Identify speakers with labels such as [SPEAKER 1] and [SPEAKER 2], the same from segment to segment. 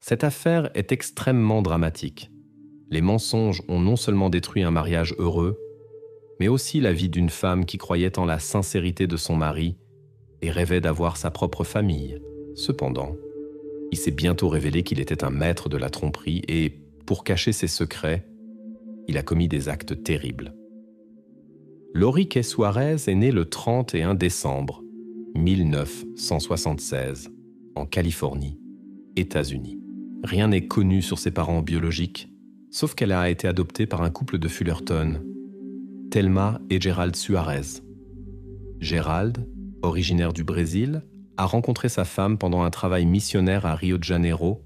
[SPEAKER 1] Cette affaire est extrêmement dramatique. Les mensonges ont non seulement détruit un mariage heureux, mais aussi la vie d'une femme qui croyait en la sincérité de son mari et rêvait d'avoir sa propre famille. Cependant, il s'est bientôt révélé qu'il était un maître de la tromperie et, pour cacher ses secrets, il a commis des actes terribles. Lori Kay Suarez est née le 31 décembre 1976 en Californie, États-Unis. Rien n'est connu sur ses parents biologiques, sauf qu'elle a été adoptée par un couple de Fullerton, Thelma et Gerald Suarez. Gerald, originaire du Brésil, a rencontré sa femme pendant un travail missionnaire à Rio de Janeiro,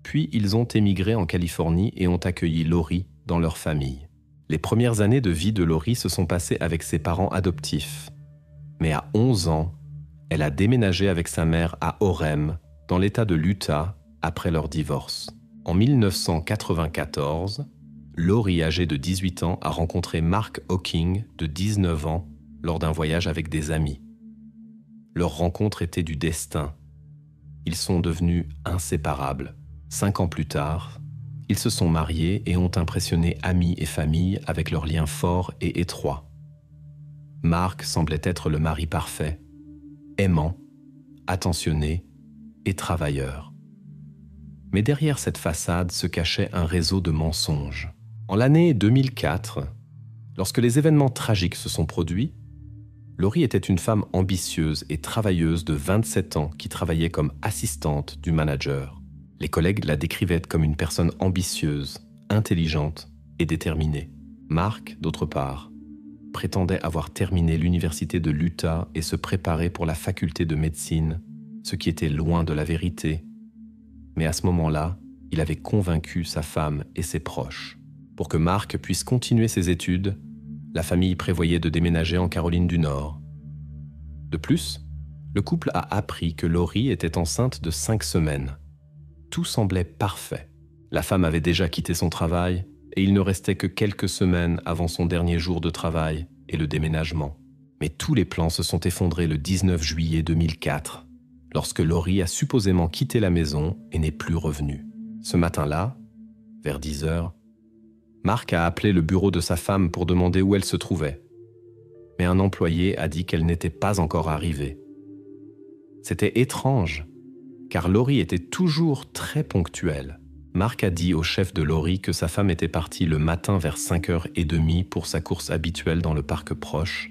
[SPEAKER 1] puis ils ont émigré en Californie et ont accueilli Lori dans leur famille. Les premières années de vie de Lori se sont passées avec ses parents adoptifs. Mais à 11 ans, elle a déménagé avec sa mère à Orem, dans l'État de l'Utah, après leur divorce. En 1994, Lori, âgée de 18 ans, a rencontré Mark Hawking, de 19 ans, lors d'un voyage avec des amis. Leur rencontre était du destin. Ils sont devenus inséparables. 5 ans plus tard, ils se sont mariés et ont impressionné amis et famille avec leurs liens forts et étroits. Mark semblait être le mari parfait, aimant, attentionné et travailleur. Mais derrière cette façade se cachait un réseau de mensonges. En l'année 2004, lorsque les événements tragiques se sont produits, Lori était une femme ambitieuse et travailleuse de 27 ans qui travaillait comme assistante du manager. Les collègues la décrivaient comme une personne ambitieuse, intelligente et déterminée. Mark, d'autre part, prétendait avoir terminé l'université de l'Utah et se préparer pour la faculté de médecine, ce qui était loin de la vérité. Mais à ce moment-là, il avait convaincu sa femme et ses proches. Pour que Mark puisse continuer ses études, la famille prévoyait de déménager en Caroline du Nord. De plus, le couple a appris que Lori était enceinte de 5 semaines. Tout semblait parfait. La femme avait déjà quitté son travail et il ne restait que quelques semaines avant son dernier jour de travail et le déménagement. Mais tous les plans se sont effondrés le 19 juillet 2004, lorsque Lori a supposément quitté la maison et n'est plus revenue. Ce matin-là, vers 10 heures, Mark a appelé le bureau de sa femme pour demander où elle se trouvait. Mais un employé a dit qu'elle n'était pas encore arrivée. C'était étrange, car Lori était toujours très ponctuelle. Mark a dit au chef de Lori que sa femme était partie le matin vers 5h30 pour sa course habituelle dans le parc proche,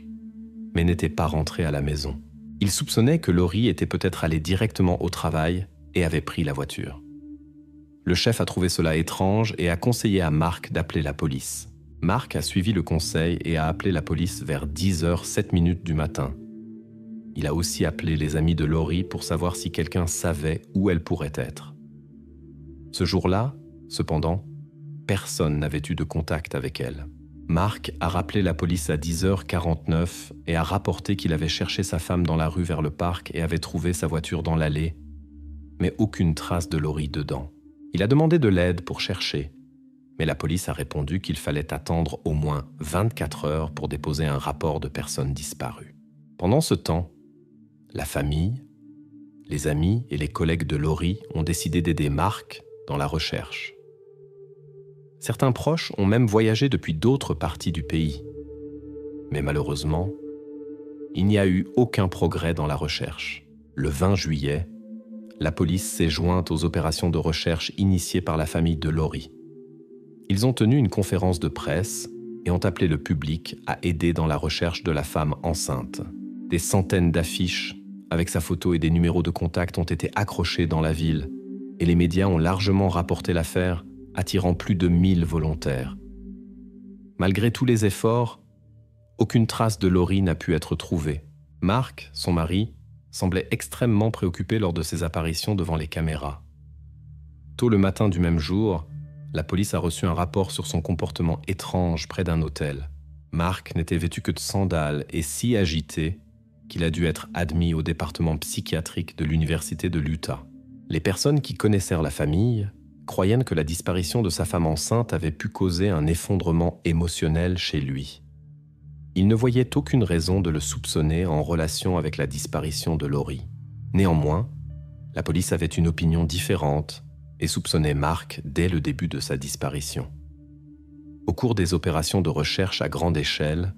[SPEAKER 1] mais n'était pas rentrée à la maison. Il soupçonnait que Lori était peut-être allée directement au travail et avait pris la voiture. Le chef a trouvé cela étrange et a conseillé à Mark d'appeler la police. Mark a suivi le conseil et a appelé la police vers 10h07 du matin. Il a aussi appelé les amis de Lori pour savoir si quelqu'un savait où elle pourrait être. Ce jour-là, cependant, personne n'avait eu de contact avec elle. Mark a rappelé la police à 10h49 et a rapporté qu'il avait cherché sa femme dans la rue vers le parc et avait trouvé sa voiture dans l'allée, mais aucune trace de Lori dedans. Il a demandé de l'aide pour chercher, mais la police a répondu qu'il fallait attendre au moins 24 heures pour déposer un rapport de personnes disparues. Pendant ce temps, la famille, les amis et les collègues de Lori ont décidé d'aider Mark dans la recherche. Certains proches ont même voyagé depuis d'autres parties du pays. Mais malheureusement, il n'y a eu aucun progrès dans la recherche. Le 20 juillet, la police s'est jointe aux opérations de recherche initiées par la famille de Lori. Ils ont tenu une conférence de presse et ont appelé le public à aider dans la recherche de la femme enceinte. Des centaines d'affiches avec sa photo et des numéros de contact ont été accrochés dans la ville et les médias ont largement rapporté l'affaire, attirant plus de 1000 volontaires. Malgré tous les efforts, aucune trace de Lori n'a pu être trouvée. Mark, son mari, semblait extrêmement préoccupé lors de ses apparitions devant les caméras. Tôt le matin du même jour, la police a reçu un rapport sur son comportement étrange près d'un hôtel. Mark n'était vêtu que de sandales et si agité qu'il a dû être admis au département psychiatrique de l'université de l'Utah. Les personnes qui connaissèrent la famille croyaient que la disparition de sa femme enceinte avait pu causer un effondrement émotionnel chez lui. Ils ne voyaient aucune raison de le soupçonner en relation avec la disparition de Lori. Néanmoins, la police avait une opinion différente et soupçonnait Mark dès le début de sa disparition. Au cours des opérations de recherche à grande échelle,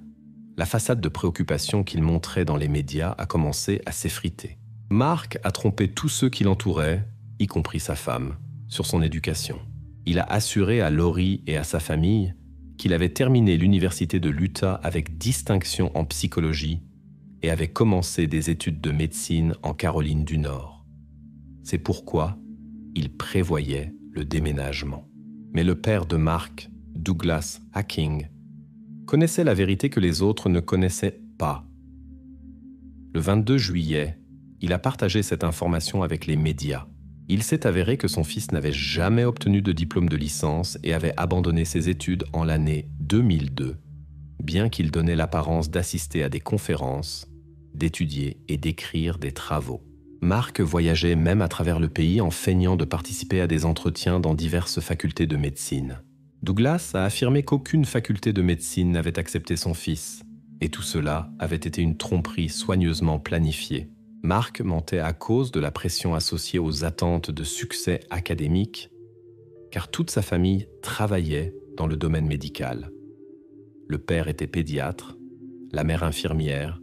[SPEAKER 1] la façade de préoccupation qu'il montrait dans les médias a commencé à s'effriter. Mark a trompé tous ceux qui l'entouraient, y compris sa femme, sur son éducation. Il a assuré à Lori et à sa famille qu'il avait terminé l'université de l'Utah avec distinction en psychologie et avait commencé des études de médecine en Caroline du Nord. C'est pourquoi il prévoyait le déménagement. Mais le père de Mark, Douglas Hacking, connaissait la vérité que les autres ne connaissaient pas. Le 22 juillet, il a partagé cette information avec les médias. Il s'est avéré que son fils n'avait jamais obtenu de diplôme de licence et avait abandonné ses études en l'année 2002, bien qu'il donnait l'apparence d'assister à des conférences, d'étudier et d'écrire des travaux. Mark voyageait même à travers le pays en feignant de participer à des entretiens dans diverses facultés de médecine. Douglas a affirmé qu'aucune faculté de médecine n'avait accepté son fils, et tout cela avait été une tromperie soigneusement planifiée. Mark mentait à cause de la pression associée aux attentes de succès académique, car toute sa famille travaillait dans le domaine médical. Le père était pédiatre, la mère infirmière,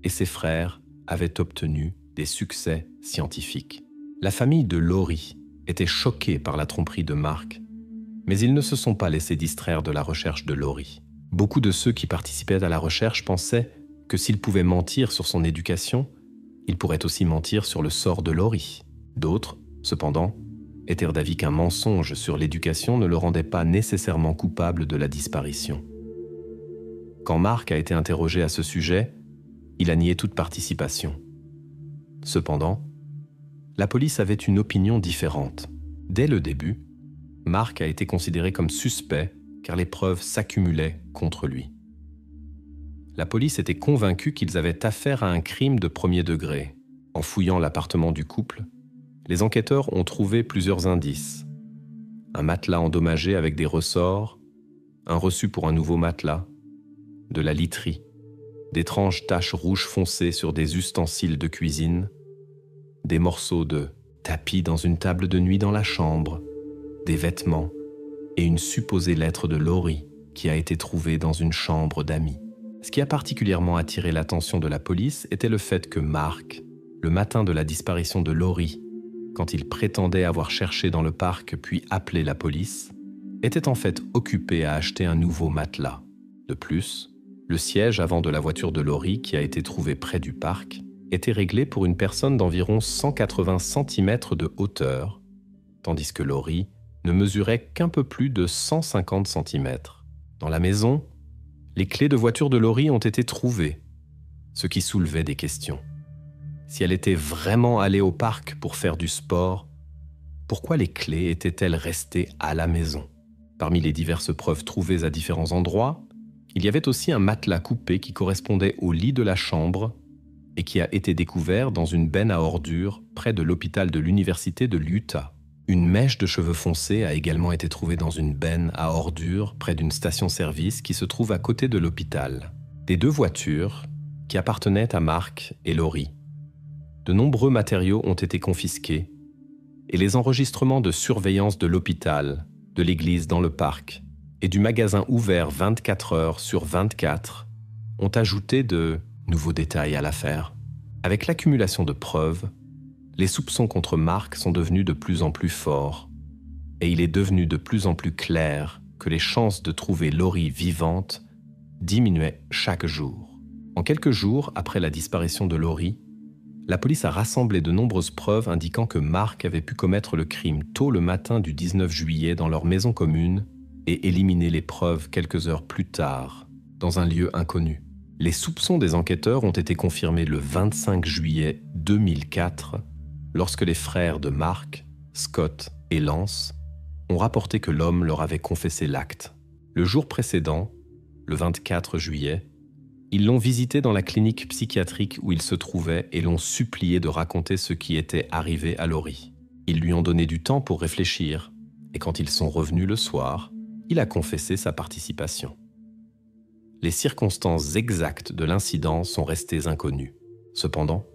[SPEAKER 1] et ses frères avaient obtenu des succès scientifiques. La famille de Lori était choquée par la tromperie de Mark, mais ils ne se sont pas laissés distraire de la recherche de Lori. Beaucoup de ceux qui participaient à la recherche pensaient que s'ils pouvaient mentir sur son éducation, ils pourraient aussi mentir sur le sort de Lori. D'autres, cependant, étaient d'avis qu'un mensonge sur l'éducation ne le rendait pas nécessairement coupable de la disparition. Quand Mark a été interrogé à ce sujet, il a nié toute participation. Cependant, la police avait une opinion différente. Dès le début, Mark a été considéré comme suspect car les preuves s'accumulaient contre lui. La police était convaincue qu'ils avaient affaire à un crime de premier degré. En fouillant l'appartement du couple, les enquêteurs ont trouvé plusieurs indices. Un matelas endommagé avec des ressorts, un reçu pour un nouveau matelas, de la literie, d'étranges taches rouges foncées sur des ustensiles de cuisine, des morceaux de tapis dans une table de nuit dans la chambre, des vêtements et une supposée lettre de Lori qui a été trouvée dans une chambre d'amis. Ce qui a particulièrement attiré l'attention de la police était le fait que Mark, le matin de la disparition de Lori, quand il prétendait avoir cherché dans le parc puis appelé la police, était en fait occupé à acheter un nouveau matelas. De plus, le siège avant de la voiture de Lori qui a été trouvé près du parc était réglé pour une personne d'environ 180 cm de hauteur, tandis que Lori ne mesurait qu'un peu plus de 150 cm. Dans la maison, les clés de voiture de Lori ont été trouvées, ce qui soulevait des questions. Si elle était vraiment allée au parc pour faire du sport, pourquoi les clés étaient-elles restées à la maison? Parmi les diverses preuves trouvées à différents endroits, il y avait aussi un matelas coupé qui correspondait au lit de la chambre et qui a été découvert dans une benne à ordures près de l'hôpital de l'université de l'Utah. Une mèche de cheveux foncés a également été trouvée dans une benne à ordures près d'une station-service qui se trouve à côté de l'hôpital. Des deux voitures qui appartenaient à Mark et Lori. De nombreux matériaux ont été confisqués et les enregistrements de surveillance de l'hôpital, de l'église dans le parc et du magasin ouvert 24 heures sur 24 ont ajouté de nouveaux détails à l'affaire. Avec l'accumulation de preuves, les soupçons contre Mark sont devenus de plus en plus forts et il est devenu de plus en plus clair que les chances de trouver Lori vivante diminuaient chaque jour. En quelques jours après la disparition de Lori, la police a rassemblé de nombreuses preuves indiquant que Mark avait pu commettre le crime tôt le matin du 19 juillet dans leur maison commune et éliminer les preuves quelques heures plus tard, dans un lieu inconnu. Les soupçons des enquêteurs ont été confirmés le 25 juillet 2004 lorsque les frères de Mark, Scott et Lance ont rapporté que l'homme leur avait confessé l'acte. Le jour précédent, le 24 juillet, ils l'ont visité dans la clinique psychiatrique où il se trouvait et l'ont supplié de raconter ce qui était arrivé à Lori. Ils lui ont donné du temps pour réfléchir et quand ils sont revenus le soir, il a confessé sa participation. Les circonstances exactes de l'incident sont restées inconnues. Cependant,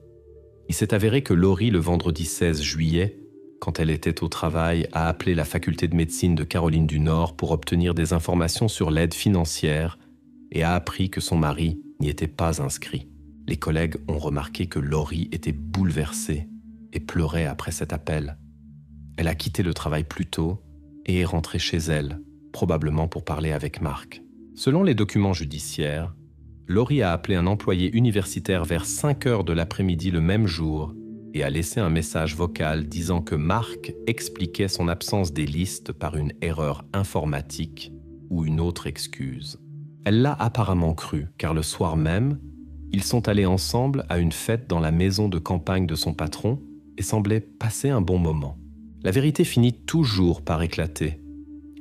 [SPEAKER 1] il s'est avéré que Lori, le vendredi 16 juillet, quand elle était au travail, a appelé la faculté de médecine de Caroline du Nord pour obtenir des informations sur l'aide financière et a appris que son mari n'y était pas inscrit. Les collègues ont remarqué que Laurie était bouleversée et pleurait après cet appel. Elle a quitté le travail plus tôt et est rentrée chez elle, probablement pour parler avec Mark. Selon les documents judiciaires, Laurie a appelé un employé universitaire vers 5 heures de l'après-midi le même jour et a laissé un message vocal disant que Mark expliquait son absence des listes par une erreur informatique ou une autre excuse. Elle l'a apparemment cru, car le soir même, ils sont allés ensemble à une fête dans la maison de campagne de son patron et semblaient passer un bon moment. La vérité finit toujours par éclater,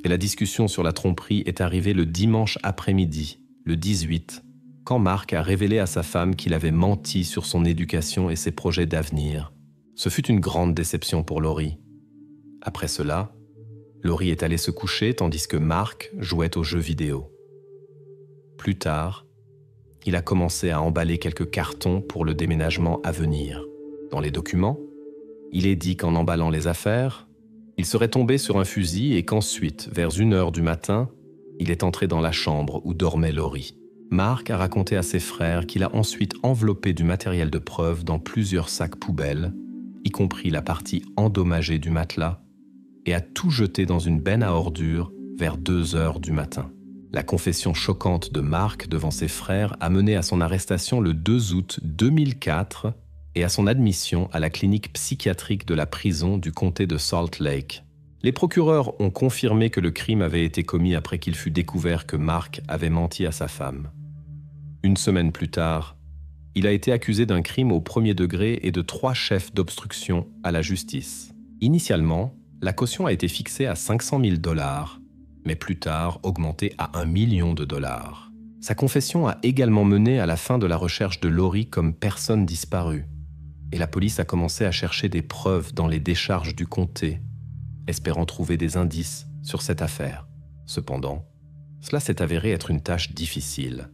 [SPEAKER 1] et la discussion sur la tromperie est arrivée le dimanche après-midi, le 18, quand Mark a révélé à sa femme qu'il avait menti sur son éducation et ses projets d'avenir. Ce fut une grande déception pour Laurie. Après cela, Laurie est allée se coucher tandis que Mark jouait aux jeux vidéo. Plus tard, il a commencé à emballer quelques cartons pour le déménagement à venir. Dans les documents, il est dit qu'en emballant les affaires, il serait tombé sur un fusil et qu'ensuite, vers 1h du matin, il est entré dans la chambre où dormait Laurie. Mark a raconté à ses frères qu'il a ensuite enveloppé du matériel de preuve dans plusieurs sacs poubelles, y compris la partie endommagée du matelas, et a tout jeté dans une benne à ordures vers 2h du matin. La confession choquante de Mark devant ses frères a mené à son arrestation le 2 août 2004 et à son admission à la clinique psychiatrique de la prison du comté de Salt Lake. Les procureurs ont confirmé que le crime avait été commis après qu'il fut découvert que Mark avait menti à sa femme. Une semaine plus tard, il a été accusé d'un crime au premier degré et de 3 chefs d'obstruction à la justice. Initialement, la caution a été fixée à 500 000 $, mais plus tard augmentée à 1 million de $. Sa confession a également mené à la fin de la recherche de Laurie comme personne disparue, et la police a commencé à chercher des preuves dans les décharges du comté, espérant trouver des indices sur cette affaire. Cependant, cela s'est avéré être une tâche difficile.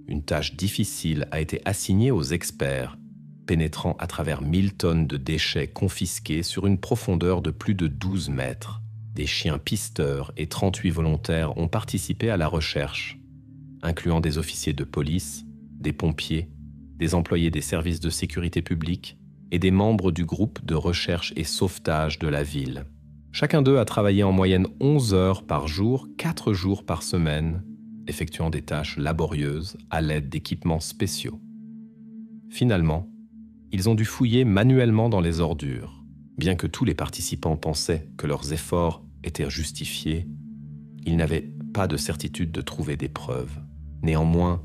[SPEAKER 1] Une tâche difficile a été assignée aux experts, pénétrant à travers 1000 tonnes de déchets confisqués sur une profondeur de plus de 12 mètres. Des chiens pisteurs et 38 volontaires ont participé à la recherche, incluant des officiers de police, des pompiers, des employés des services de sécurité publique et des membres du groupe de recherche et sauvetage de la ville. Chacun d'eux a travaillé en moyenne 11 heures par jour, 4 jours par semaine, effectuant des tâches laborieuses à l'aide d'équipements spéciaux. Finalement, ils ont dû fouiller manuellement dans les ordures. Bien que tous les participants pensaient que leurs efforts étaient justifiés, ils n'avaient pas de certitude de trouver des preuves. Néanmoins,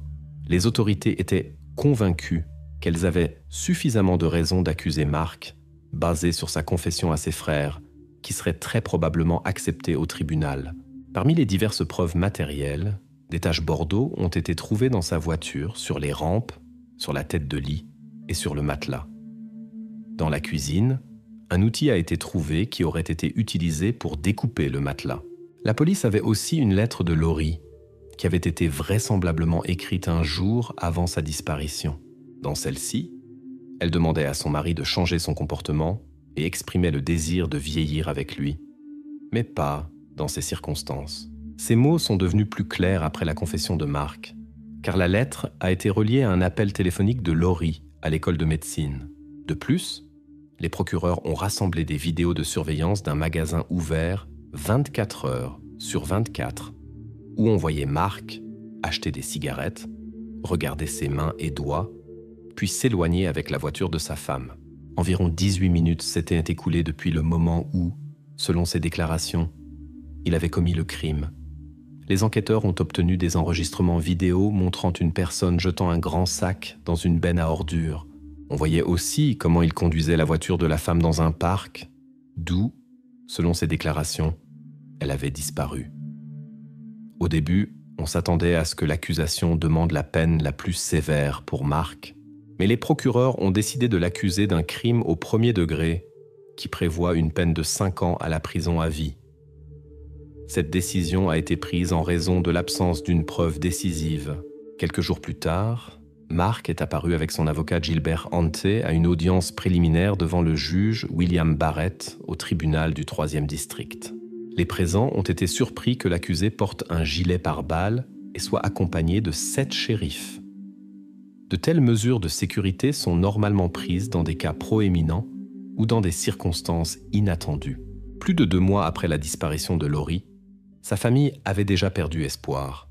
[SPEAKER 1] les autorités étaient convaincues qu'elles avaient suffisamment de raisons d'accuser Mark, basées sur sa confession à ses frères, qui serait très probablement acceptée au tribunal. Parmi les diverses preuves matérielles, des taches bordeaux ont été trouvées dans sa voiture, sur les rampes, sur la tête de lit et sur le matelas. Dans la cuisine, un outil a été trouvé qui aurait été utilisé pour découper le matelas. La police avait aussi une lettre de Laurie, qui avait été vraisemblablement écrite un jour avant sa disparition. Dans celle-ci, elle demandait à son mari de changer son comportement et exprimait le désir de vieillir avec lui, mais pas dans ces circonstances. Ces mots sont devenus plus clairs après la confession de Mark, car la lettre a été reliée à un appel téléphonique de Laurie à l'école de médecine. De plus, les procureurs ont rassemblé des vidéos de surveillance d'un magasin ouvert 24 heures sur 24, où on voyait Mark acheter des cigarettes, regarder ses mains et doigts, puis s'éloigner avec la voiture de sa femme. Environ 18 minutes s'étaient écoulées depuis le moment où, selon ses déclarations, il avait commis le crime. Les enquêteurs ont obtenu des enregistrements vidéo montrant une personne jetant un grand sac dans une benne à ordures. On voyait aussi comment il conduisait la voiture de la femme dans un parc, d'où, selon ses déclarations, elle avait disparu. Au début, on s'attendait à ce que l'accusation demande la peine la plus sévère pour Mark, mais les procureurs ont décidé de l'accuser d'un crime au premier degré qui prévoit une peine de 5 ans à la prison à vie. Cette décision a été prise en raison de l'absence d'une preuve décisive. Quelques jours plus tard, Mark est apparu avec son avocat Gilbert Ante à une audience préliminaire devant le juge William Barrett au tribunal du 3e district. Les présents ont été surpris que l'accusé porte un gilet pare-balles et soit accompagné de 7 shérifs. De telles mesures de sécurité sont normalement prises dans des cas proéminents ou dans des circonstances inattendues. Plus de 2 mois après la disparition de Lori, sa famille avait déjà perdu espoir.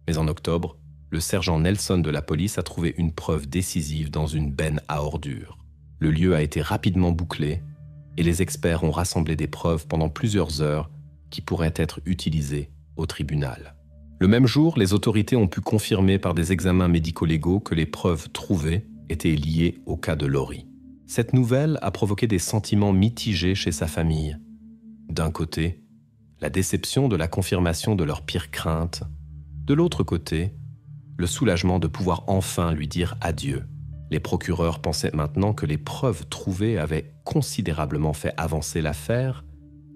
[SPEAKER 1] Mais en octobre, le sergent Nelson de la police a trouvé une preuve décisive dans une benne à ordures. Le lieu a été rapidement bouclé et les experts ont rassemblé des preuves pendant plusieurs heures qui pourraient être utilisées au tribunal. Le même jour, les autorités ont pu confirmer par des examens médico-légaux que les preuves trouvées étaient liées au cas de Lori. Cette nouvelle a provoqué des sentiments mitigés chez sa famille. D'un côté, la déception de la confirmation de leurs pires craintes. De l'autre côté, le soulagement de pouvoir enfin lui dire adieu. Les procureurs pensaient maintenant que les preuves trouvées avaient considérablement fait avancer l'affaire,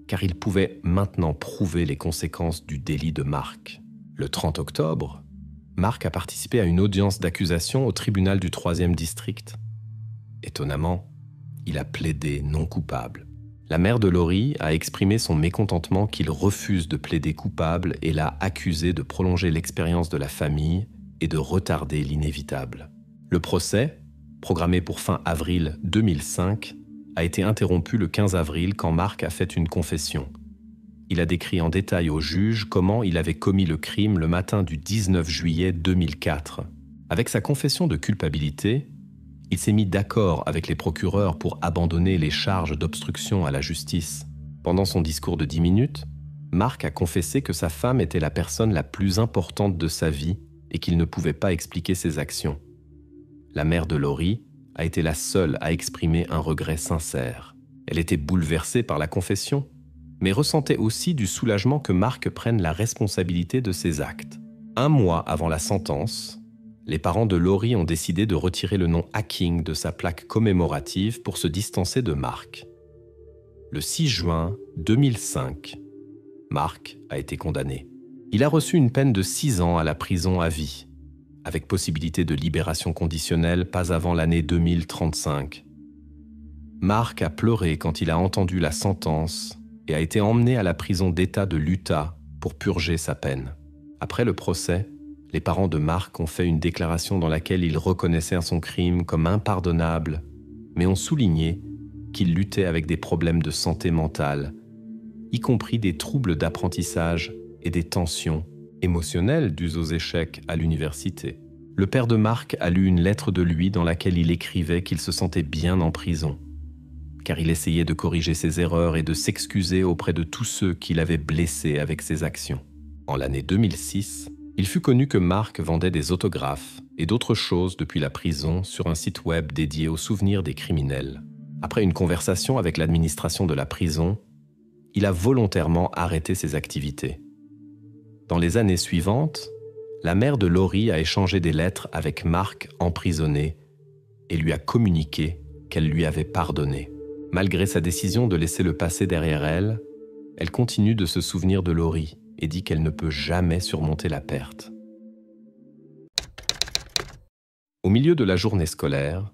[SPEAKER 1] car ils pouvaient maintenant prouver les conséquences du délit de Mark. Le 30 octobre, Mark a participé à une audience d'accusation au tribunal du 3e district. Étonnamment, il a plaidé non coupable. La mère de Lori a exprimé son mécontentement qu'il refuse de plaider coupable et l'a accusé de prolonger l'expérience de la famille et de retarder l'inévitable. Le procès, programmé pour fin avril 2005, a été interrompu le 15 avril quand Mark a fait une confession. Il a décrit en détail au juge comment il avait commis le crime le matin du 19 juillet 2004. Avec sa confession de culpabilité, il s'est mis d'accord avec les procureurs pour abandonner les charges d'obstruction à la justice. Pendant son discours de 10 minutes, Mark a confessé que sa femme était la personne la plus importante de sa vie et qu'il ne pouvait pas expliquer ses actions. La mère de Lori a été la seule à exprimer un regret sincère. Elle était bouleversée par la confession, mais ressentait aussi du soulagement que Mark prenne la responsabilité de ses actes. 1 mois avant la sentence, les parents de Lori ont décidé de retirer le nom Hacking de sa plaque commémorative pour se distancer de Mark. Le 6 juin 2005, Mark a été condamné. Il a reçu une peine de 6 ans à la prison à vie, avec possibilité de libération conditionnelle pas avant l'année 2035. Mark a pleuré quand il a entendu la sentence et a été emmené à la prison d'État de l'Utah pour purger sa peine. Après le procès, les parents de Mark ont fait une déclaration dans laquelle ils reconnaissaient son crime comme impardonnable, mais ont souligné qu'il luttait avec des problèmes de santé mentale, y compris des troubles d'apprentissage et des tensions émotionnelles dues aux échecs à l'université. Le père de Mark a lu une lettre de lui dans laquelle il écrivait qu'il se sentait bien en prison, car il essayait de corriger ses erreurs et de s'excuser auprès de tous ceux qu'il avait blessés avec ses actions. En l'année 2006, il fut connu que Mark vendait des autographes et d'autres choses depuis la prison sur un site web dédié aux souvenirs des criminels. Après une conversation avec l'administration de la prison, il a volontairement arrêté ses activités. Dans les années suivantes, la mère de Lori a échangé des lettres avec Mark emprisonné et lui a communiqué qu'elle lui avait pardonné. Malgré sa décision de laisser le passé derrière elle, elle continue de se souvenir de Lori et dit qu'elle ne peut jamais surmonter la perte. Au milieu de la journée scolaire,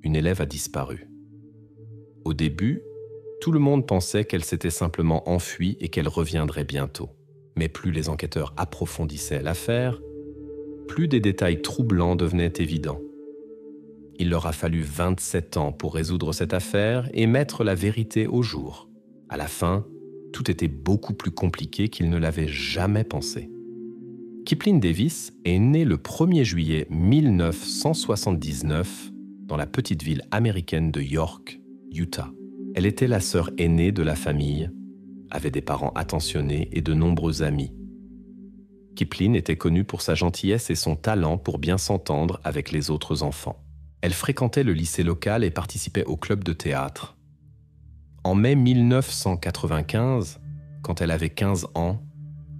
[SPEAKER 1] une élève a disparu. Au début, tout le monde pensait qu'elle s'était simplement enfuie et qu'elle reviendrait bientôt. Mais plus les enquêteurs approfondissaient l'affaire, plus des détails troublants devenaient évidents. Il leur a fallu 27 ans pour résoudre cette affaire et mettre la vérité au jour. À la fin, tout était beaucoup plus compliqué qu'ils ne l'avaient jamais pensé. Kipling Davis est née le 1er juillet 1979 dans la petite ville américaine de York, Utah. Elle était la sœur aînée de la famille, avait des parents attentionnés et de nombreux amis. Kipling était connue pour sa gentillesse et son talent pour bien s'entendre avec les autres enfants. Elle fréquentait le lycée local et participait au club de théâtre. En mai 1995, quand elle avait 15 ans,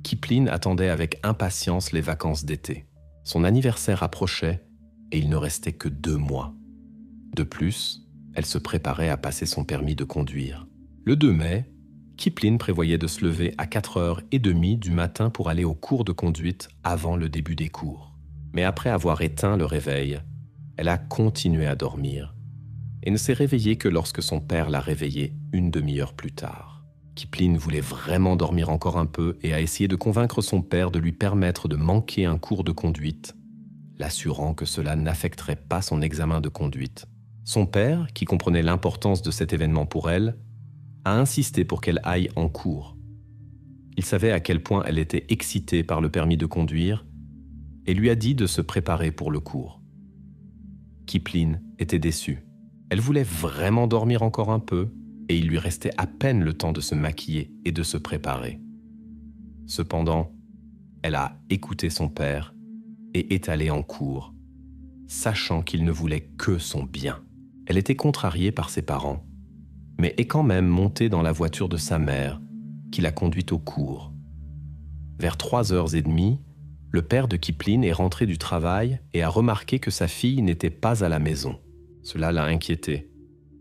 [SPEAKER 1] Kipling attendait avec impatience les vacances d'été. Son anniversaire approchait et il ne restait que 2 mois. De plus, elle se préparait à passer son permis de conduire. Le 2 mai, Kipling prévoyait de se lever à 4h30 du matin pour aller au cours de conduite avant le début des cours. Mais après avoir éteint le réveil, elle a continué à dormir et ne s'est réveillée que lorsque son père l'a réveillée une demi-heure plus tard. Kipling voulait vraiment dormir encore un peu et a essayé de convaincre son père de lui permettre de manquer un cours de conduite, l'assurant que cela n'affecterait pas son examen de conduite. Son père, qui comprenait l'importance de cet événement pour elle, a insisté pour qu'elle aille en cours. Il savait à quel point elle était excitée par le permis de conduire et lui a dit de se préparer pour le cours. Kipling était déçue. Elle voulait vraiment dormir encore un peu et il lui restait à peine le temps de se maquiller et de se préparer. Cependant, elle a écouté son père et est allée en cours, sachant qu'il ne voulait que son bien. Elle était contrariée par ses parents, mais est quand même montée dans la voiture de sa mère, qui l'a conduite au cours. Vers 3h30, le père de Kipling est rentré du travail et a remarqué que sa fille n'était pas à la maison. Cela l'a inquiété,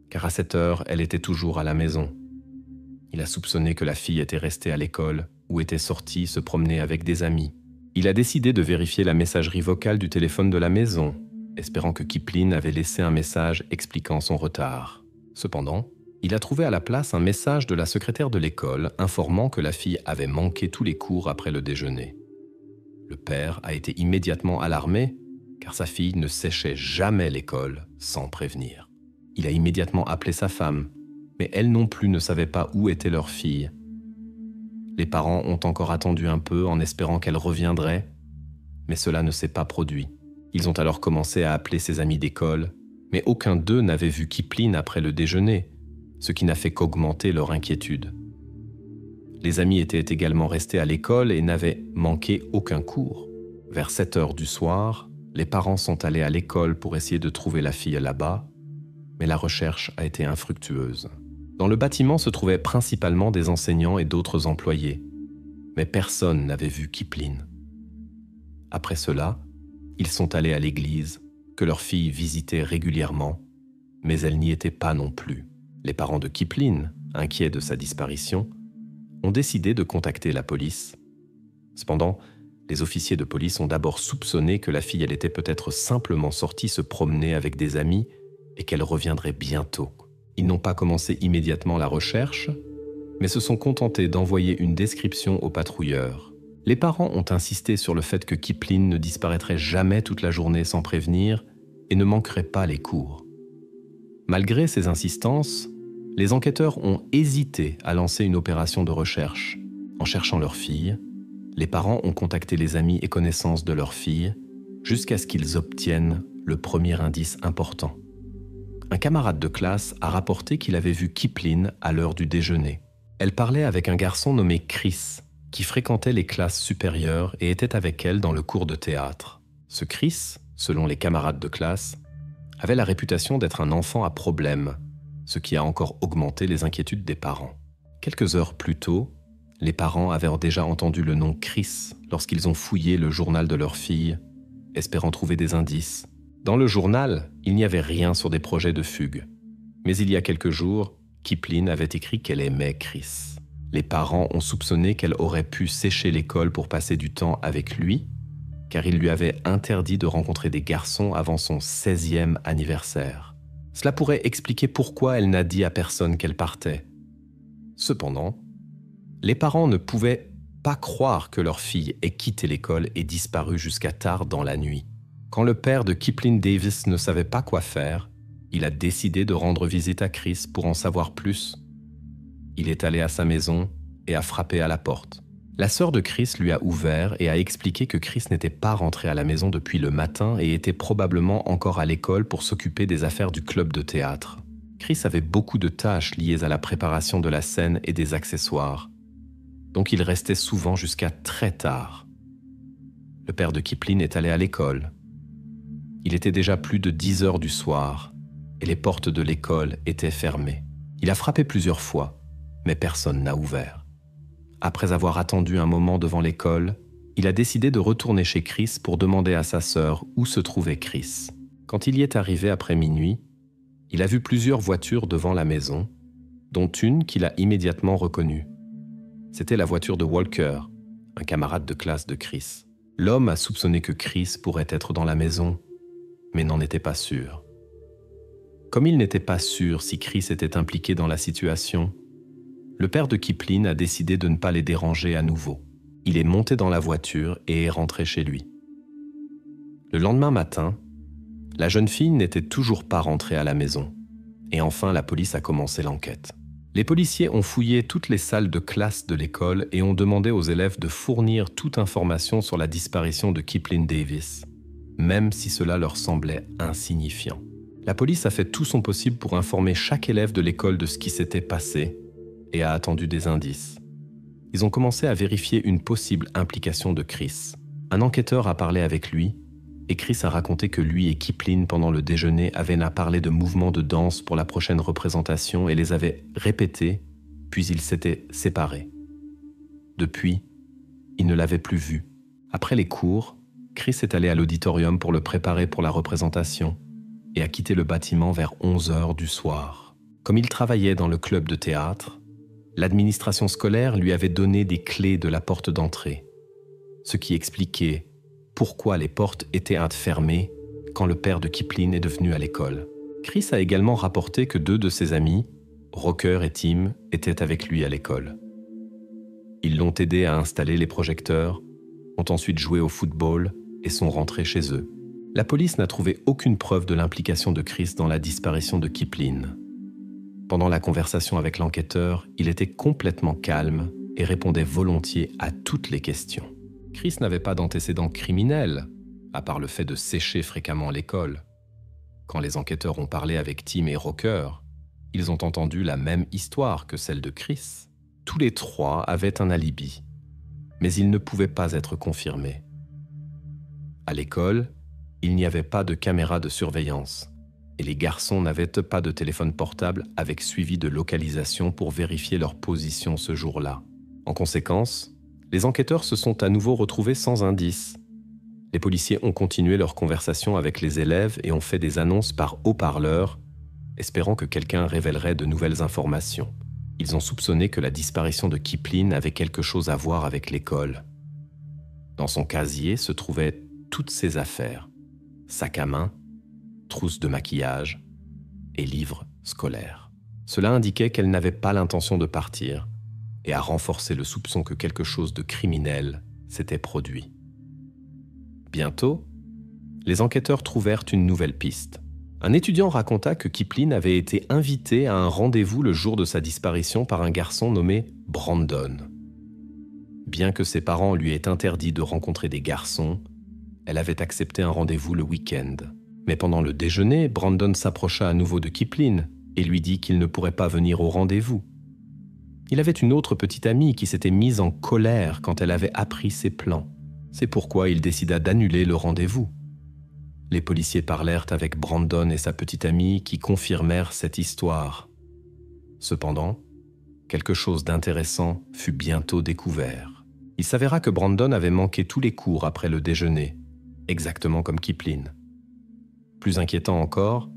[SPEAKER 1] car à cette heure, elle était toujours à la maison. Il a soupçonné que la fille était restée à l'école ou était sortie se promener avec des amis. Il a décidé de vérifier la messagerie vocale du téléphone de la maison, espérant que Kipling avait laissé un message expliquant son retard. Cependant, il a trouvé à la place un message de la secrétaire de l'école informant que la fille avait manqué tous les cours après le déjeuner. Le père a été immédiatement alarmé, car sa fille ne séchait jamais l'école sans prévenir. Il a immédiatement appelé sa femme, mais elle non plus ne savait pas où était leur fille. Les parents ont encore attendu un peu en espérant qu'elle reviendrait, mais cela ne s'est pas produit. Ils ont alors commencé à appeler ses amis d'école, mais aucun d'eux n'avait vu Kipling après le déjeuner, ce qui n'a fait qu'augmenter leur inquiétude. Les amis étaient également restés à l'école et n'avaient manqué aucun cours. Vers 7h du soir, les parents sont allés à l'école pour essayer de trouver la fille là-bas, mais la recherche a été infructueuse. Dans le bâtiment se trouvaient principalement des enseignants et d'autres employés, mais personne n'avait vu Kipling. Après cela, ils sont allés à l'église, que leur fille visitait régulièrement, mais elle n'y était pas non plus. Les parents de Kipling, inquiets de sa disparition, ont décidé de contacter la police. Cependant, les officiers de police ont d'abord soupçonné que la fille elle était peut-être simplement sortie se promener avec des amis et qu'elle reviendrait bientôt. Ils n'ont pas commencé immédiatement la recherche, mais se sont contentés d'envoyer une description aux patrouilleurs. Les parents ont insisté sur le fait que Kipling ne disparaîtrait jamais toute la journée sans prévenir et ne manquerait pas les cours. Malgré ces insistances, les enquêteurs ont hésité à lancer une opération de recherche. En cherchant leur fille, les parents ont contacté les amis et connaissances de leur fille jusqu'à ce qu'ils obtiennent le premier indice important. Un camarade de classe a rapporté qu'il avait vu Kipling à l'heure du déjeuner. Elle parlait avec un garçon nommé Chris, qui fréquentait les classes supérieures et était avec elle dans le cours de théâtre. Ce Chris, selon les camarades de classe, avait la réputation d'être un enfant à problème, ce qui a encore augmenté les inquiétudes des parents. Quelques heures plus tôt, les parents avaient déjà entendu le nom Chris lorsqu'ils ont fouillé le journal de leur fille, espérant trouver des indices. Dans le journal, il n'y avait rien sur des projets de fugue. Mais il y a quelques jours, Kipling avait écrit qu'elle aimait Chris. Les parents ont soupçonné qu'elle aurait pu sécher l'école pour passer du temps avec lui, car il lui avait interdit de rencontrer des garçons avant son 16e anniversaire. Cela pourrait expliquer pourquoi elle n'a dit à personne qu'elle partait. Cependant, les parents ne pouvaient pas croire que leur fille ait quitté l'école et disparu jusqu'à tard dans la nuit. Quand le père de Kipling Davis ne savait pas quoi faire, il a décidé de rendre visite à Chris pour en savoir plus. Il est allé à sa maison et a frappé à la porte. La sœur de Chris lui a ouvert et a expliqué que Chris n'était pas rentré à la maison depuis le matin et était probablement encore à l'école pour s'occuper des affaires du club de théâtre. Chris avait beaucoup de tâches liées à la préparation de la scène et des accessoires, donc il restait souvent jusqu'à très tard. Le père de Kipling est allé à l'école. Il était déjà plus de 10h du soir et les portes de l'école étaient fermées. Il a frappé plusieurs fois, mais personne n'a ouvert. Après avoir attendu un moment devant l'école, il a décidé de retourner chez Chris pour demander à sa sœur où se trouvait Chris. Quand il y est arrivé après minuit, il a vu plusieurs voitures devant la maison, dont une qu'il a immédiatement reconnue. C'était la voiture de Walker, un camarade de classe de Chris. L'homme a soupçonné que Chris pourrait être dans la maison, mais n'en était pas sûr. Comme il n'était pas sûr si Chris était impliqué dans la situation, le père de Kipling a décidé de ne pas les déranger à nouveau. Il est monté dans la voiture et est rentré chez lui. Le lendemain matin, la jeune fille n'était toujours pas rentrée à la maison. Et enfin, la police a commencé l'enquête. Les policiers ont fouillé toutes les salles de classe de l'école et ont demandé aux élèves de fournir toute information sur la disparition de Kipling Davis, même si cela leur semblait insignifiant. La police a fait tout son possible pour informer chaque élève de l'école de ce qui s'était passé et a attendu des indices. Ils ont commencé à vérifier une possible implication de Chris. Un enquêteur a parlé avec lui et Chris a raconté que lui et Kipling, pendant le déjeuner, avaient parlé de mouvements de danse pour la prochaine représentation et les avaient répétés, puis ils s'étaient séparés. Depuis, ils ne l'avaient plus vu. Après les cours, Chris est allé à l'auditorium pour le préparer pour la représentation et a quitté le bâtiment vers 11h du soir. Comme il travaillait dans le club de théâtre, l'administration scolaire lui avait donné des clés de la porte d'entrée, ce qui expliquait pourquoi les portes étaient fermées quand le père de Kipling est devenu à l'école. Chris a également rapporté que 2 de ses amis, Rocker et Tim, étaient avec lui à l'école. Ils l'ont aidé à installer les projecteurs, ont ensuite joué au football et sont rentrés chez eux. La police n'a trouvé aucune preuve de l'implication de Chris dans la disparition de Kipling. Pendant la conversation avec l'enquêteur, il était complètement calme et répondait volontiers à toutes les questions. Chris n'avait pas d'antécédents criminels, à part le fait de sécher fréquemment l'école. Quand les enquêteurs ont parlé avec Tim et Rocker, ils ont entendu la même histoire que celle de Chris. Tous les 3 avaient un alibi, mais ils ne pouvaient pas être confirmés. À l'école, il n'y avait pas de caméra de surveillance, et les garçons n'avaient pas de téléphone portable avec suivi de localisation pour vérifier leur position ce jour-là. En conséquence, les enquêteurs se sont à nouveau retrouvés sans indice. Les policiers ont continué leur conversation avec les élèves et ont fait des annonces par haut-parleur, espérant que quelqu'un révélerait de nouvelles informations. Ils ont soupçonné que la disparition de Kipling avait quelque chose à voir avec l'école. Dans son casier se trouvaient toutes ses affaires, sac à main, trousse de maquillage et livres scolaires. Cela indiquait qu'elle n'avait pas l'intention de partir et a renforcé le soupçon que quelque chose de criminel s'était produit. Bientôt, les enquêteurs trouvèrent une nouvelle piste. Un étudiant raconta que Kipling avait été invité à un rendez-vous le jour de sa disparition par un garçon nommé Brandon. Bien que ses parents lui aient interdit de rencontrer des garçons, elle avait accepté un rendez-vous le week-end. Mais pendant le déjeuner, Brandon s'approcha à nouveau de Kipling et lui dit qu'il ne pourrait pas venir au rendez-vous. Il avait une autre petite amie qui s'était mise en colère quand elle avait appris ses plans. C'est pourquoi il décida d'annuler le rendez-vous. Les policiers parlèrent avec Brandon et sa petite amie qui confirmèrent cette histoire. Cependant, quelque chose d'intéressant fut bientôt découvert. Il s'avéra que Brandon avait manqué tous les cours après le déjeuner, exactement comme Kipling. Plus inquiétant encore,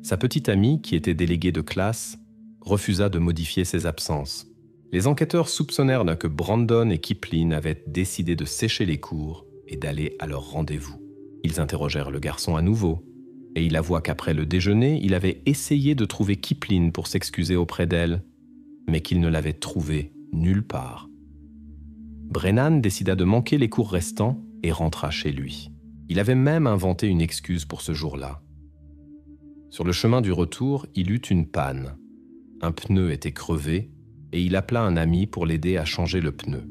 [SPEAKER 1] sa petite amie, qui était déléguée de classe, refusa de modifier ses absences. Les enquêteurs soupçonnèrent que Brandon et Kipling avaient décidé de sécher les cours et d'aller à leur rendez-vous. Ils interrogèrent le garçon à nouveau, et il avoua qu'après le déjeuner, il avait essayé de trouver Kipling pour s'excuser auprès d'elle, mais qu'il ne l'avait trouvé nulle part. Brennan décida de manquer les cours restants et rentra chez lui. Il avait même inventé une excuse pour ce jour-là. Sur le chemin du retour, il eut une panne. Un pneu était crevé et il appela un ami pour l'aider à changer le pneu.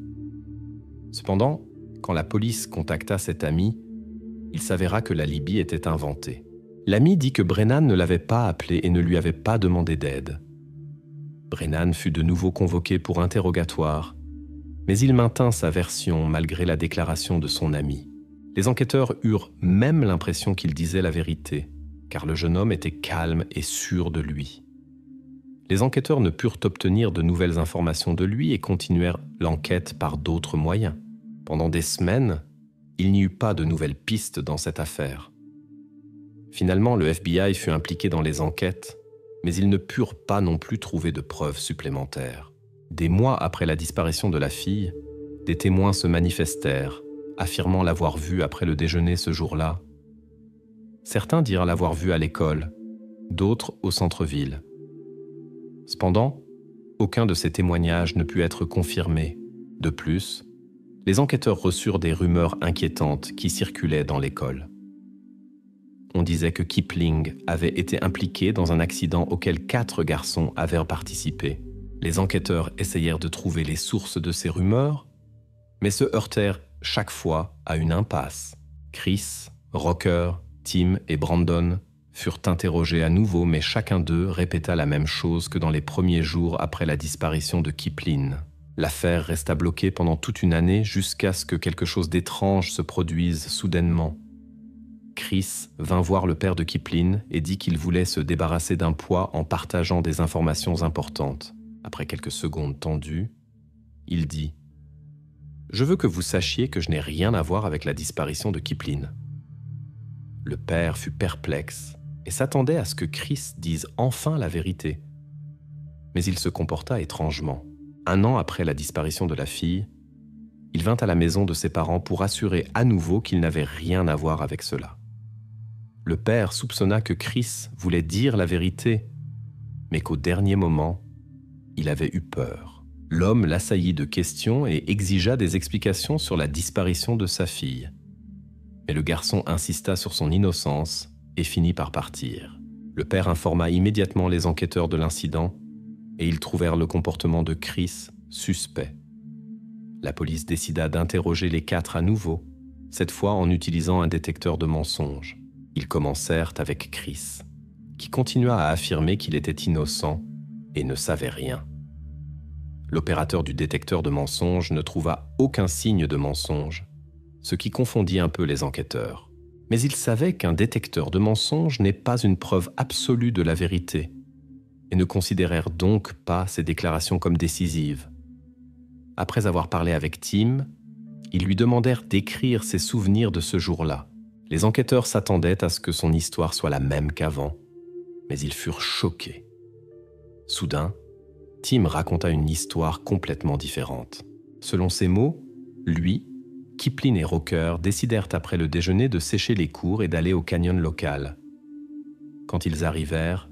[SPEAKER 1] Cependant, quand la police contacta cet ami, il s'avéra que l'alibi était inventé. L'ami dit que Brennan ne l'avait pas appelé et ne lui avait pas demandé d'aide. Brennan fut de nouveau convoqué pour interrogatoire, mais il maintint sa version malgré la déclaration de son ami. Les enquêteurs eurent même l'impression qu'il disait la vérité, car le jeune homme était calme et sûr de lui. Les enquêteurs ne purent obtenir de nouvelles informations de lui et continuèrent l'enquête par d'autres moyens. Pendant des semaines, il n'y eut pas de nouvelles pistes dans cette affaire. Finalement, le FBI fut impliqué dans les enquêtes, mais ils ne purent pas non plus trouver de preuves supplémentaires. Des mois après la disparition de la fille, des témoins se manifestèrent, affirmant l'avoir vu après le déjeuner ce jour-là. Certains dirent l'avoir vu à l'école, d'autres au centre-ville. Cependant, aucun de ces témoignages ne put être confirmé. De plus, les enquêteurs reçurent des rumeurs inquiétantes qui circulaient dans l'école. On disait que Kipling avait été impliqué dans un accident auquel 4 garçons avaient participé. Les enquêteurs essayèrent de trouver les sources de ces rumeurs, mais se heurtèrent chaque fois à une impasse. Chris, Rocker, Tim et Brandon furent interrogés à nouveau, mais chacun d'eux répéta la même chose que dans les premiers jours après la disparition de Kipling. L'affaire resta bloquée pendant toute une année jusqu'à ce que quelque chose d'étrange se produise soudainement. Chris vint voir le père de Kipling et dit qu'il voulait se débarrasser d'un poids en partageant des informations importantes. Après quelques secondes tendues, il dit « Je veux que vous sachiez que je n'ai rien à voir avec la disparition de Kipling. » Le père fut perplexe et s'attendait à ce que Chris dise enfin la vérité. Mais il se comporta étrangement. 1 an après la disparition de la fille, il vint à la maison de ses parents pour assurer à nouveau qu'il n'avait rien à voir avec cela. Le père soupçonna que Chris voulait dire la vérité, mais qu'au dernier moment, il avait eu peur. L'homme l'assaillit de questions et exigea des explications sur la disparition de sa fille. Mais le garçon insista sur son innocence et finit par partir. Le père informa immédiatement les enquêteurs de l'incident et ils trouvèrent le comportement de Chris suspect. La police décida d'interroger les 4 à nouveau, cette fois en utilisant un détecteur de mensonges. Ils commencèrent avec Chris, qui continua à affirmer qu'il était innocent et ne savait rien. L'opérateur du détecteur de mensonges ne trouva aucun signe de mensonge, ce qui confondit un peu les enquêteurs. Mais il savait qu'un détecteur de mensonges n'est pas une preuve absolue de la vérité, et ne considérèrent donc pas ces déclarations comme décisives. Après avoir parlé avec Tim, ils lui demandèrent d'écrire ses souvenirs de ce jour-là. Les enquêteurs s'attendaient à ce que son histoire soit la même qu'avant, mais ils furent choqués. Soudain, Tim raconta une histoire complètement différente. Selon ses mots, lui, Kipling et Rocker décidèrent après le déjeuner de sécher les cours et d'aller au canyon local. Quand ils arrivèrent,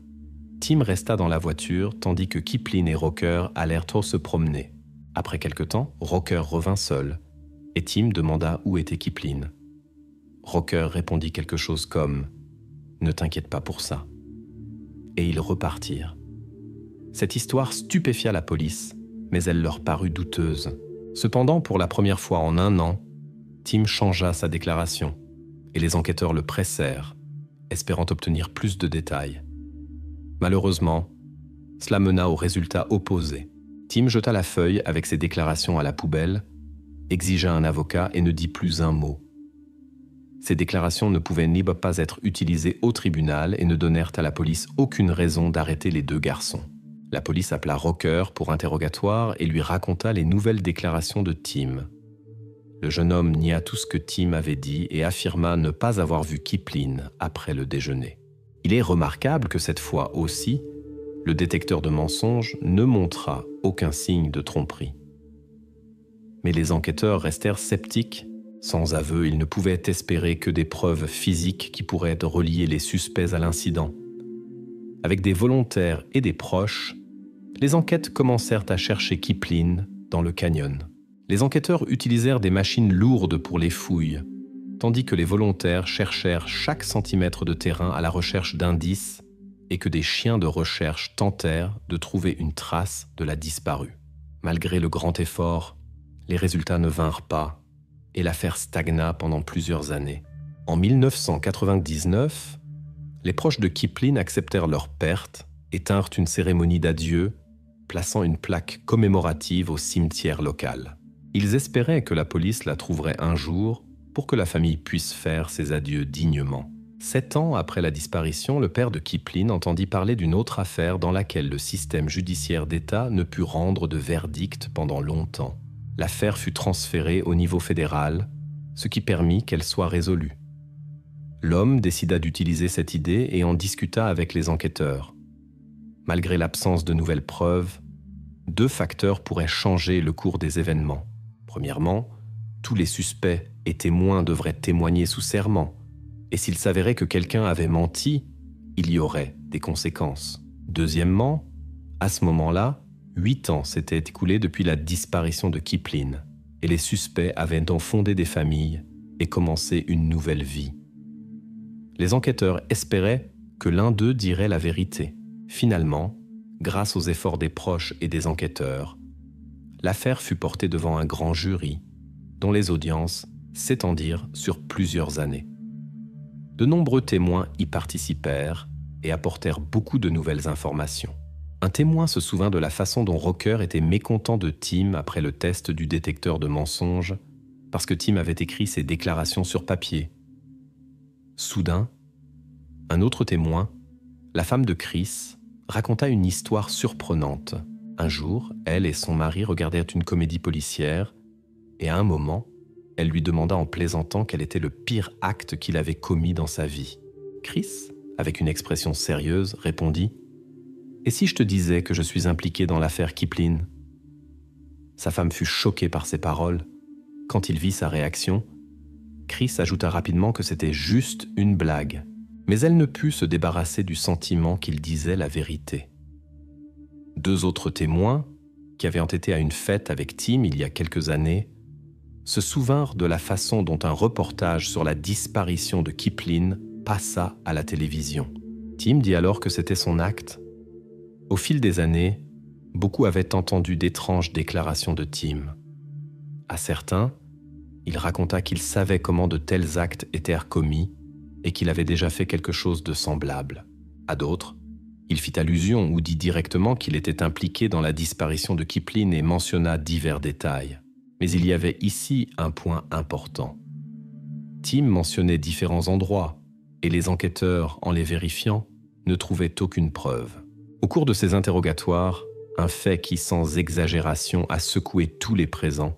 [SPEAKER 1] Tim resta dans la voiture tandis que Kipling et Rocker allèrent se promener. Après quelque temps, Rocker revint seul et Tim demanda où était Kipling. Rocker répondit quelque chose comme « Ne t'inquiète pas pour ça ». Et ils repartirent. Cette histoire stupéfia la police, mais elle leur parut douteuse. Cependant, pour la première fois en 1 an, Tim changea sa déclaration et les enquêteurs le pressèrent, espérant obtenir plus de détails. Malheureusement, cela mena au résultat opposé. Tim jeta la feuille avec ses déclarations à la poubelle, exigea un avocat et ne dit plus un mot. Ces déclarations ne pouvaient ni pas être utilisées au tribunal et ne donnèrent à la police aucune raison d'arrêter les 2 garçons. La police appela Rocker pour interrogatoire et lui raconta les nouvelles déclarations de Tim. Le jeune homme nia tout ce que Tim avait dit et affirma ne pas avoir vu Kipling après le déjeuner. Il est remarquable que cette fois aussi, le détecteur de mensonges ne montra aucun signe de tromperie. Mais les enquêteurs restèrent sceptiques. Sans aveu, ils ne pouvaient espérer que des preuves physiques qui pourraient relier les suspects à l'incident. Avec des volontaires et des proches, les enquêtes commencèrent à chercher Kipling dans le canyon. Les enquêteurs utilisèrent des machines lourdes pour les fouilles, tandis que les volontaires cherchèrent chaque centimètre de terrain à la recherche d'indices et que des chiens de recherche tentèrent de trouver une trace de la disparue. Malgré le grand effort, les résultats ne vinrent pas et l'affaire stagna pendant plusieurs années. En 1999, les proches de Kipling acceptèrent leur perte et tinrent une cérémonie d'adieu, plaçant une plaque commémorative au cimetière local. Ils espéraient que la police la trouverait un jour pour que la famille puisse faire ses adieux dignement. 7 ans après la disparition, le père de Kipling entendit parler d'une autre affaire dans laquelle le système judiciaire d'État ne put rendre de verdict pendant longtemps. L'affaire fut transférée au niveau fédéral, ce qui permit qu'elle soit résolue. L'homme décida d'utiliser cette idée et en discuta avec les enquêteurs. Malgré l'absence de nouvelles preuves, 2 facteurs pourraient changer le cours des événements. Premièrement, tous les suspects et témoins devraient témoigner sous serment. Et s'il s'avérait que quelqu'un avait menti, il y aurait des conséquences. Deuxièmement, à ce moment-là, 8 ans s'étaient écoulés depuis la disparition de Kipling, et les suspects avaient donc fondé des familles et commencé une nouvelle vie. Les enquêteurs espéraient que l'un d'eux dirait la vérité. Finalement, grâce aux efforts des proches et des enquêteurs, l'affaire fut portée devant un grand jury, dont les audiences s'étendirent sur plusieurs années. De nombreux témoins y participèrent et apportèrent beaucoup de nouvelles informations. Un témoin se souvint de la façon dont Rocker était mécontent de Tim après le test du détecteur de mensonges, parce que Tim avait écrit ses déclarations sur papier. Soudain, un autre témoin, la femme de Chris, raconta une histoire surprenante. Un jour, elle et son mari regardèrent une comédie policière, et à un moment, elle lui demanda en plaisantant quel était le pire acte qu'il avait commis dans sa vie. Chris, avec une expression sérieuse, répondit « Et si je te disais que je suis impliqué dans l'affaire Kipling ?» Sa femme fut choquée par ces paroles. Quand il vit sa réaction, Chris ajouta rapidement que c'était juste une blague. Mais elle ne put se débarrasser du sentiment qu'il disait la vérité. 2 autres témoins, qui avaient été à une fête avec Tim il y a quelques années, se souvinrent de la façon dont un reportage sur la disparition de Kipling passa à la télévision. Tim dit alors que c'était son acte. Au fil des années, beaucoup avaient entendu d'étranges déclarations de Tim. À certains, il raconta qu'il savait comment de tels actes étaient commis et qu'il avait déjà fait quelque chose de semblable. À d'autres, il fit allusion ou dit directement qu'il était impliqué dans la disparition de Kipling et mentionna divers détails. Mais il y avait ici un point important. Tim mentionnait différents endroits, et les enquêteurs, en les vérifiant, ne trouvaient aucune preuve. Au cours de ces interrogatoires, un fait qui, sans exagération, a secoué tous les présents,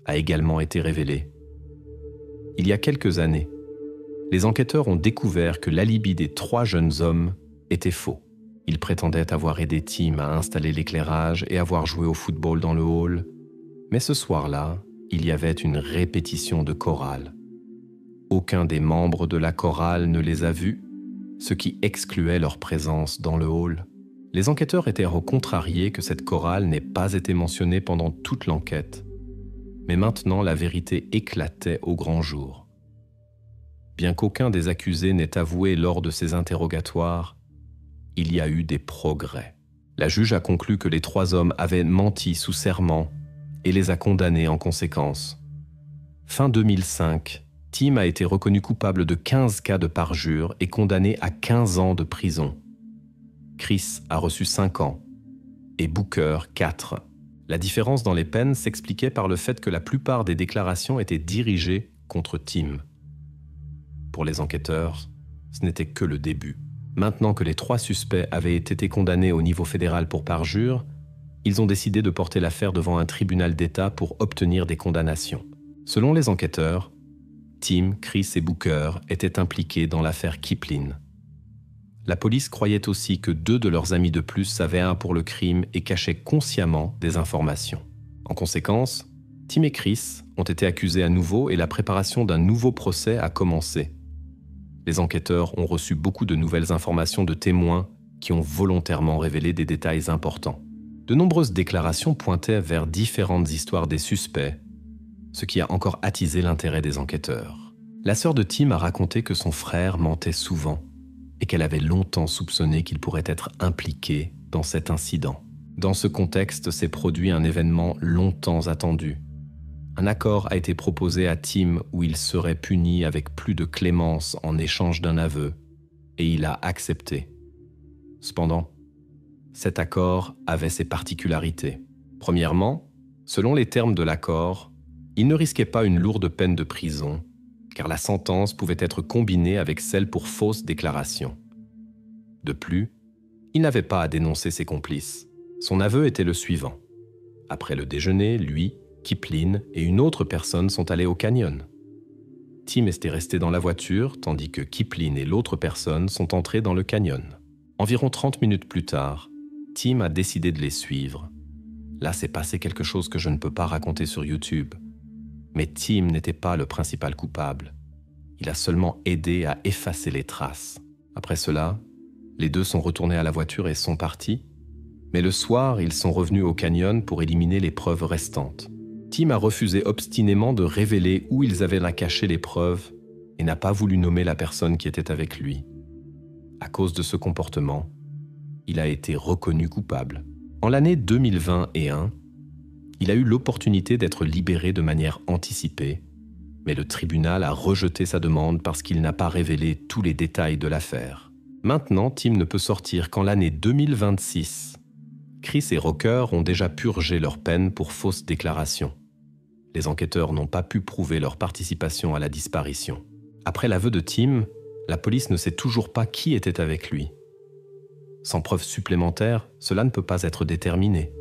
[SPEAKER 1] a également été révélé. Il y a quelques années, les enquêteurs ont découvert que l'alibi des 3 jeunes hommes était faux. Ils prétendaient avoir aidé Tim à installer l'éclairage et avoir joué au football dans le hall. Mais ce soir-là, il y avait une répétition de chorale. Aucun des membres de la chorale ne les a vus, ce qui excluait leur présence dans le hall. Les enquêteurs étaient contrariés que cette chorale n'ait pas été mentionnée pendant toute l'enquête. Mais maintenant, la vérité éclatait au grand jour. Bien qu'aucun des accusés n'ait avoué lors de ces interrogatoires, il y a eu des progrès. La juge a conclu que les 3 hommes avaient menti sous serment et les a condamnés en conséquence. Fin 2005, Tim a été reconnu coupable de 15 cas de parjure et condamné à 15 ans de prison. Chris a reçu 5 ans et Booker 4. La différence dans les peines s'expliquait par le fait que la plupart des déclarations étaient dirigées contre Tim. Pour les enquêteurs, ce n'était que le début. Maintenant que les 3 suspects avaient été condamnés au niveau fédéral pour parjure, ils ont décidé de porter l'affaire devant un tribunal d'État pour obtenir des condamnations. Selon les enquêteurs, Tim, Chris et Booker étaient impliqués dans l'affaire Kipling. La police croyait aussi que 2 de leurs amis de plus savaient un pour le crime et cachaient consciemment des informations. En conséquence, Tim et Chris ont été accusés à nouveau et la préparation d'un nouveau procès a commencé. Les enquêteurs ont reçu beaucoup de nouvelles informations de témoins qui ont volontairement révélé des détails importants. De nombreuses déclarations pointaient vers différentes histoires des suspects, ce qui a encore attisé l'intérêt des enquêteurs. La sœur de Tim a raconté que son frère mentait souvent et qu'elle avait longtemps soupçonné qu'il pourrait être impliqué dans cet incident. Dans ce contexte s'est produit un événement longtemps attendu. Un accord a été proposé à Tim où il serait puni avec plus de clémence en échange d'un aveu, et il a accepté. Cependant, cet accord avait ses particularités. Premièrement, selon les termes de l'accord, il ne risquait pas une lourde peine de prison, car la sentence pouvait être combinée avec celle pour fausse déclaration. De plus, il n'avait pas à dénoncer ses complices. Son aveu était le suivant. Après le déjeuner, lui, Kipling et une autre personne sont allés au canyon. Tim était resté dans la voiture, tandis que Kipling et l'autre personne sont entrés dans le canyon. Environ 30 minutes plus tard, Tim a décidé de les suivre. Là, s'est passé quelque chose que je ne peux pas raconter sur YouTube. Mais Tim n'était pas le principal coupable. Il a seulement aidé à effacer les traces. Après cela, les deux sont retournés à la voiture et sont partis. Mais le soir, ils sont revenus au canyon pour éliminer les preuves restantes. Tim a refusé obstinément de révéler où ils avaient caché les preuves et n'a pas voulu nommer la personne qui était avec lui. À cause de ce comportement, il a été reconnu coupable. En l'année 2021, il a eu l'opportunité d'être libéré de manière anticipée, mais le tribunal a rejeté sa demande parce qu'il n'a pas révélé tous les détails de l'affaire. Maintenant, Tim ne peut sortir qu'en l'année 2026. Chris et Rocker ont déjà purgé leur peine pour fausse déclaration. Les enquêteurs n'ont pas pu prouver leur participation à la disparition. Après l'aveu de Tim, la police ne sait toujours pas qui était avec lui. Sans preuves supplémentaires, cela ne peut pas être déterminé.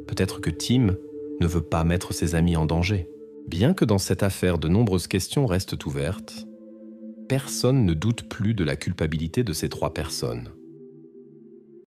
[SPEAKER 1] Peut-être que Tim ne veut pas mettre ses amis en danger. Bien que dans cette affaire de nombreuses questions restent ouvertes, personne ne doute plus de la culpabilité de ces 3 personnes.